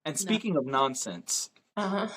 And No. speaking of nonsense, Uh-huh.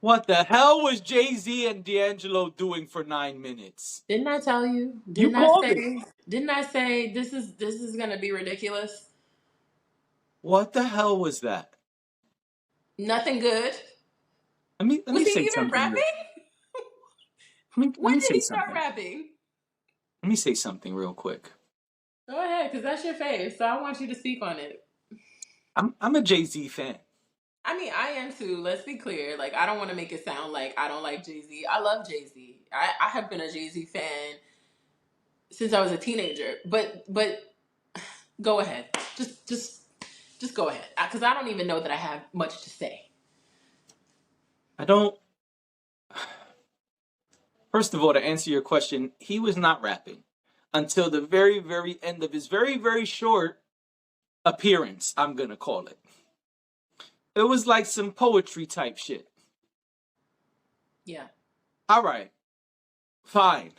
what the hell was Jay-Z and D'Angelo doing for 9 minutes? Didn't I tell you? You called it. Didn't I say this is gonna be ridiculous? What the hell was that? Nothing good. Let Was me he say even something real. rapping? Let When me did say he start something. rapping? Let me say something real quick. Go ahead, because that's your face, so I want you to speak on it. I'm a Jay-Z fan. I mean, I am too. Let's be clear. Like, I don't want to make it sound like I don't like Jay Z. I love Jay Z. I have been a Jay Z fan since I was a teenager. But go ahead. Just go ahead, because I don't even know that I have much to say. I don't. First of all, to answer your question, he was not rapping until the very, very end of his very, very short appearance, I'm going to call it. It was like some poetry type shit. Yeah. All right, fine.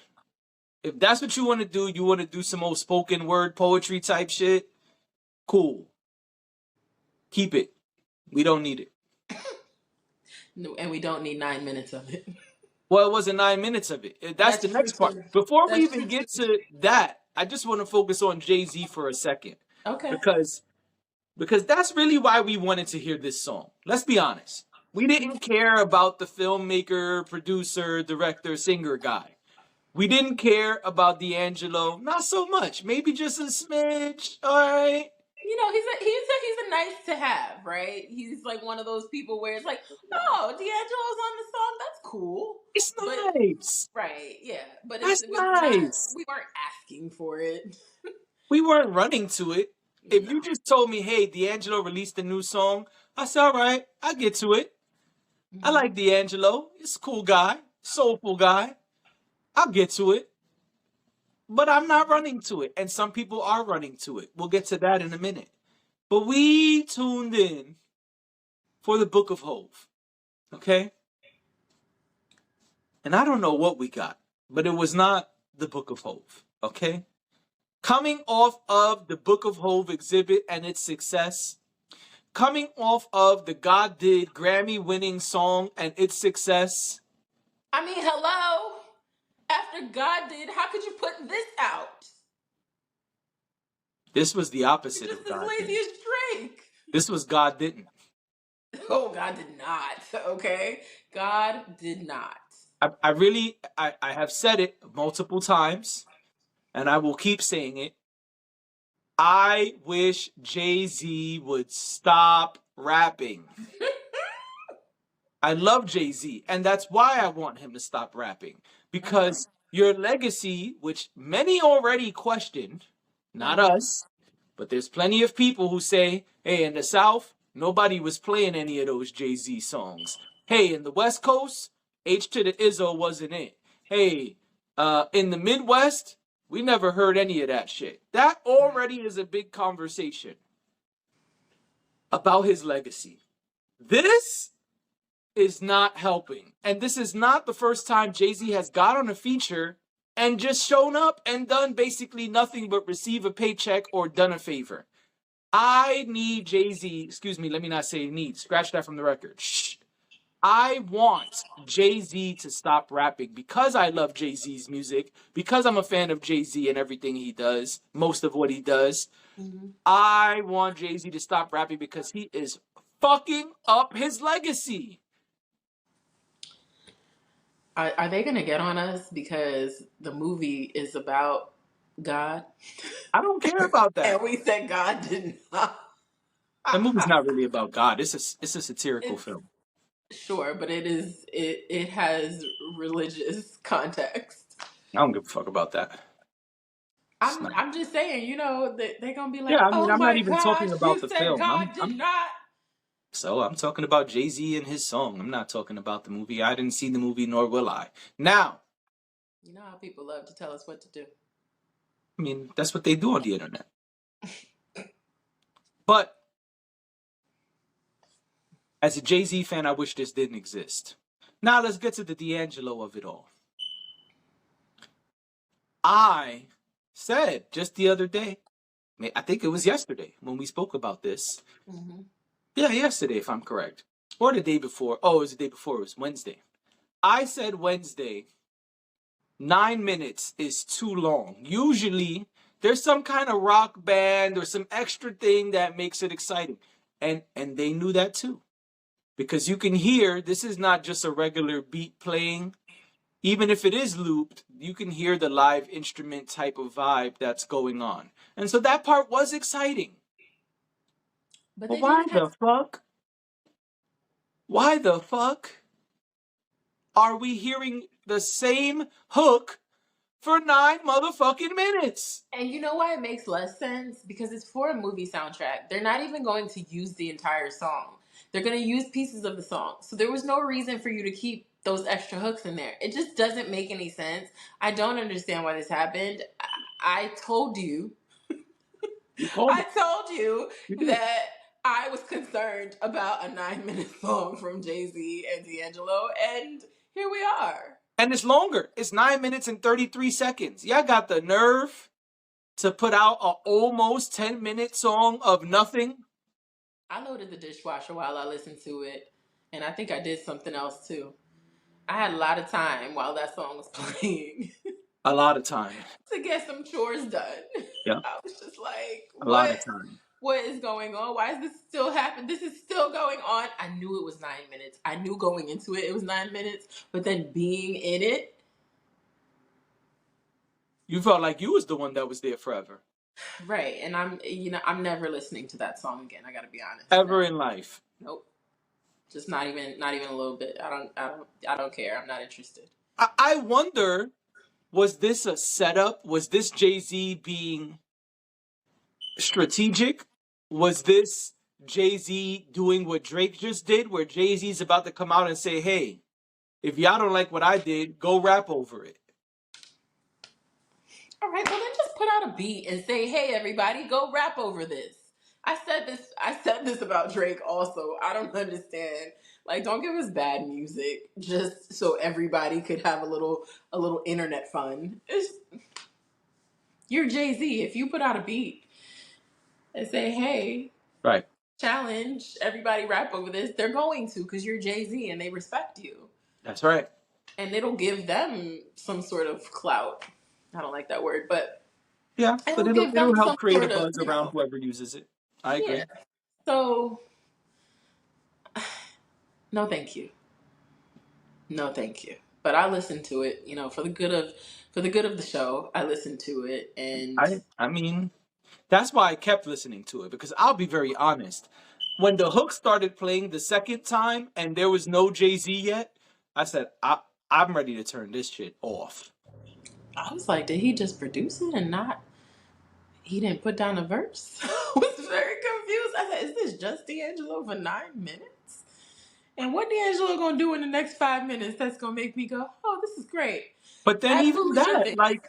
If that's what you want to do some old spoken word poetry type shit, cool. Keep it. We don't need it. No, and we don't need 9 minutes of it. Well, it wasn't 9 minutes of it. That's the That's true next part. too. Before we That's even true get too. to that, I just want to focus on Jay-Z for a second. Okay. Because that's really why we wanted to hear this song. Let's be honest. We didn't care about the filmmaker, producer, director, singer guy. We didn't care about D'Angelo, not so much. Maybe just a smidge. All right. You know, he's a nice to have, right? He's like one of those people where it's like, oh, D'Angelo's on the song. That's cool. It's But nice. right, yeah. But That's it's not. nice. We weren't asking for it. We weren't running to it. If you No. just told me, hey, D'Angelo released a new song, I said, all right, I'll get to it. I Mhm. like D'Angelo. He's a cool guy, soulful guy. I'll get to it. But I'm not running to it. And some people are running to it. We'll get to that in a minute. But we tuned in for the Book of Hove. Okay? And I don't know what we got, but it was not the Book of Hove. Okay? Coming off of the Book of Hove exhibit and its success, coming off of the God Did Grammy winning song and its success, I mean, hello. After God did, how could you put this out? this was the You're opposite of just as God lazy didn't. as Drake. This was God didn't. Oh, God did not. Okay, God did not. I have said it multiple times, and I will keep saying it. I wish Jay-Z would stop rapping. I love Jay-Z, and that's why I want him to stop rapping. Because your legacy, which many already questioned, not Mhm. us, but there's plenty of people who say, hey, in the South, nobody was playing any of those Jay-Z songs. Hey, in the West Coast, H to the Izzo wasn't it. Hey, in the Midwest, we never heard any of that shit. That already is a big conversation about his legacy. This is not helping. And this is not the first time Jay-Z has got on a feature and just shown up and done basically nothing but receive a paycheck or done a favor. I need Jay-Z, excuse me, let me not say need, scratch that from the record. Shh. I want Jay-Z to stop rapping because I love Jay-Z's music, because I'm a fan of Jay-Z and everything he does, most of what he does. Mhm. I want Jay-Z to stop rapping because he is fucking up his legacy. Are they gonna get on us because the movie is about God? I don't care about that. And we said God did not. The movie's not really about God. It's a satirical It's film. sure, but it has religious context. I don't give a fuck about that. It's not. I'm just saying, you know, they're gonna be Yeah, like, I mean, oh I'm not my even talking gosh, about you the said film. God did not. So I'm talking about Jay-Z and his song. I'm not talking about the movie. I didn't see the movie, nor will I. Now, You know how people love to tell us what to do. I mean, that's what they do on the internet. But as a Jay-Z fan, I wish this didn't exist. Now let's get to the D'Angelo of it all. I said just the other day, I think it was yesterday when we spoke about this, Mm-hmm. Yeah, yesterday, if I'm correct. Or the day before. Oh, it was the day before. It was Wednesday. I said Wednesday. 9 minutes is too long. Usually, there's some kind of rock band or some extra thing that makes it exciting. And they knew that too. Because you can hear this is not just a regular beat playing. Even if it is looped, you can hear the live instrument type of vibe that's going on. And so that part was exciting. But But they why didn't have. the fuck? Why the fuck are we hearing the same hook for 9 motherfucking minutes? And you know why it makes less sense? Because it's for a movie soundtrack. They're not even going to use the entire song. They're going to use pieces of the song. So there was no reason for you to keep those extra hooks in there. It just doesn't make any sense. I don't understand why this happened. I told you, You called I it. told you You did. that I was concerned about a 9 minute song from Jay-Z and D'Angelo, and here we are. And it's longer. It's 9 minutes and 33 seconds. Y'all got the nerve to put out a almost 10-minute song of nothing? I loaded the dishwasher while I listened to it, and I think I did something else too. I had a lot of time while that song was playing A lot of time. to get some chores done. Yeah. I was just like, A lot what? of time. What is going on? Why is this still happening? This is still going on. I knew it was 9 minutes. I knew going into it was 9 minutes, but then being in it, You felt like you was the one that was there forever. right? And I'm never listening to that song again. I got to be honest. Ever Never. in life. Nope. Just not even a little bit. I don't care. I'm not interested. I wonder, was this a setup? Was this Jay-Z being strategic? Was this Jay-Z doing what Drake just did, where Jay-Z's about to come out and say, hey, if y'all don't like what I did, go rap over it? All right, well then just put out a beat and say, "Hey everybody, go rap over this." I said this about Drake also. I don't understand. Like don't give us bad music just so everybody could have a little internet fun. You're Jay-Z. If you put out a beat and say, "Hey, Right. challenge everybody rap over this," they're going to cuz you're Jay-Z and they respect you. That's right. And it'll give them some sort of clout. I don't like that word, but Yeah, but it'll it'll give them it'll some help create a sort of, buzz around whoever uses it. I yeah. agree. So, no, thank you. No, thank you. But I listened to it, for the good of the show. I listened to it, and I mean, that's why I kept listening to it because I'll be very honest. When the hook started playing the second time and there was no Jay-Z yet, I said, I'm ready to turn this shit off. I was like, did he just produce it and not? He didn't put down a verse. I was very confused. I said, is this just D'Angelo for 9 minutes? And what D'Angelo gonna do in the next 5 minutes that's gonna make me go, oh, this is great. But then As even food should that, be. like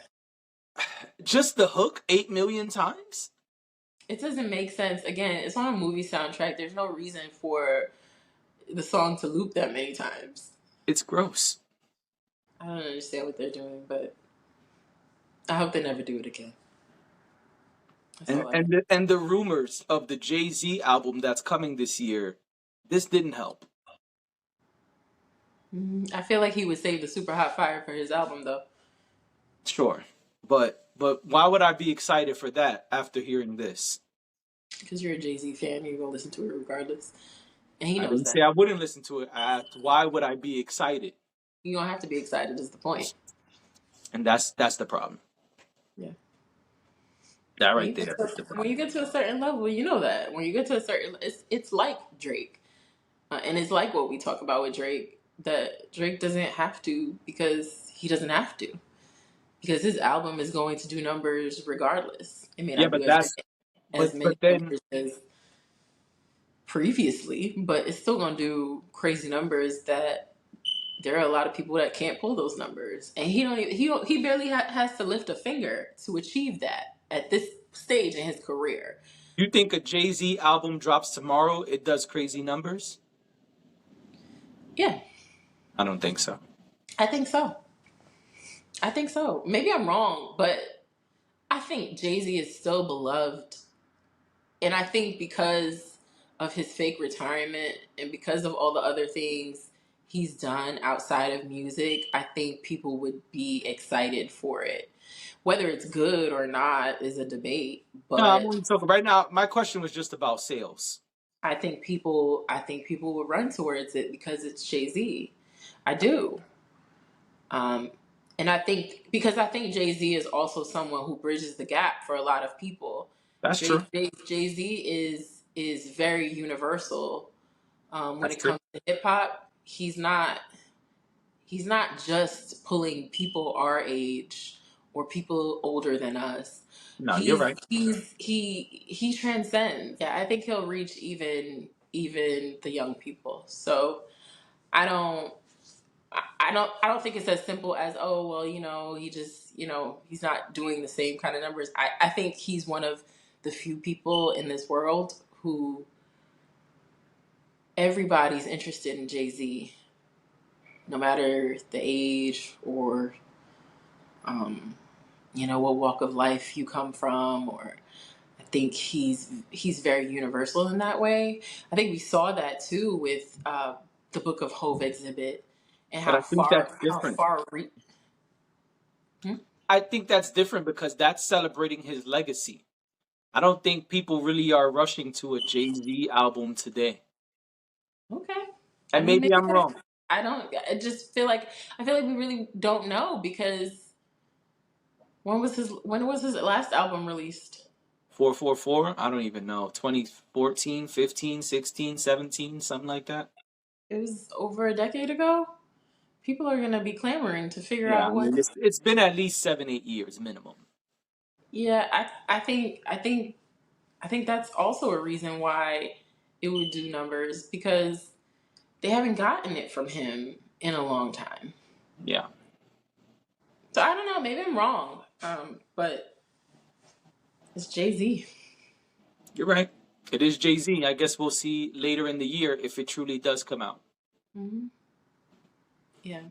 just the hook 8 million times, It doesn't make sense. Again, it's on a movie soundtrack. There's no reason for the song to loop that many times. it's gross. I don't understand what they're doing, but I hope they never do it again. That's And all I got. and the rumors of the Jay-Z album that's coming this year, this didn't help. I feel like he would save the Super Hot Fire for his album, though. Sure. But why would I be excited for that after hearing this? Because you're a Jay Z fan, you're going to listen to it regardless. And he I knows didn't that. say I wouldn't listen to it. I asked why would I be excited? You don't have to be excited, is the point. And that's the problem. Yeah. That When right you, get there to, is the when you problem. get to a certain level, you know that. When you get to a certain, it's like Drake. And it's like what we talk about with Drake, that Drake doesn't have to because he doesn't have to. Because his album is going to do numbers regardless. It may Yeah, not do but as that's many, but as many but then numbers as previously, but it's still going to do crazy numbers that there are a lot of people that can't pull those numbers. And he barely has to lift a finger to achieve that at this stage in his career. you think a Jay-Z album drops tomorrow, it does crazy numbers? Yeah, I don't think so. I think so. I think so. Maybe I'm wrong, but I think Jay-Z is so beloved. And I think because of his fake retirement and because of all the other things he's done outside of music, I think people would be excited for it. Whether it's good or not is a debate, No, I'm but only talking right now. My question was just about sales. I think people would run towards it because it's Jay-Z. I do. Um, and I think Jay-Z is also someone who bridges the gap for a lot of people. That's true. Jay-Z is very universal when That's it true. comes to hip hop. He's not just pulling people our age or people older than us. No, you're right. He transcends. Yeah, I think he'll reach even the young people. So I don't I don't think it's as simple as, oh well, he just, he's not doing the same kind of numbers. I think he's one of the few people in this world who everybody's interested in Jay-Z, no matter the age or um, what walk of life you come from, or I think he's very universal in that way. I think we saw that too with the Book of Hove exhibit and But I how think far that's how different. far Hmm? I think that's different because that's celebrating his legacy. I don't think people really are rushing to a Jay Z album today. Okay. I And mean, maybe maybe I'm that's. wrong. I don't. I feel like we really don't know because when was his last album released? 444? I don't even know. 2014, 15, 16, 17, something like that. It was over a decade ago. People are gonna be clamoring to figure Yeah, out I what. mean it's been at least 7, 8 years minimum. Yeah, I think that's also a reason why it would do numbers because they haven't gotten it from him in a long time. Yeah, So I don't know. Maybe I'm wrong. But it's Jay Z. you're right. It is Jay Z. I guess we'll see later in the year if it truly does come out. Hmm. Yeah.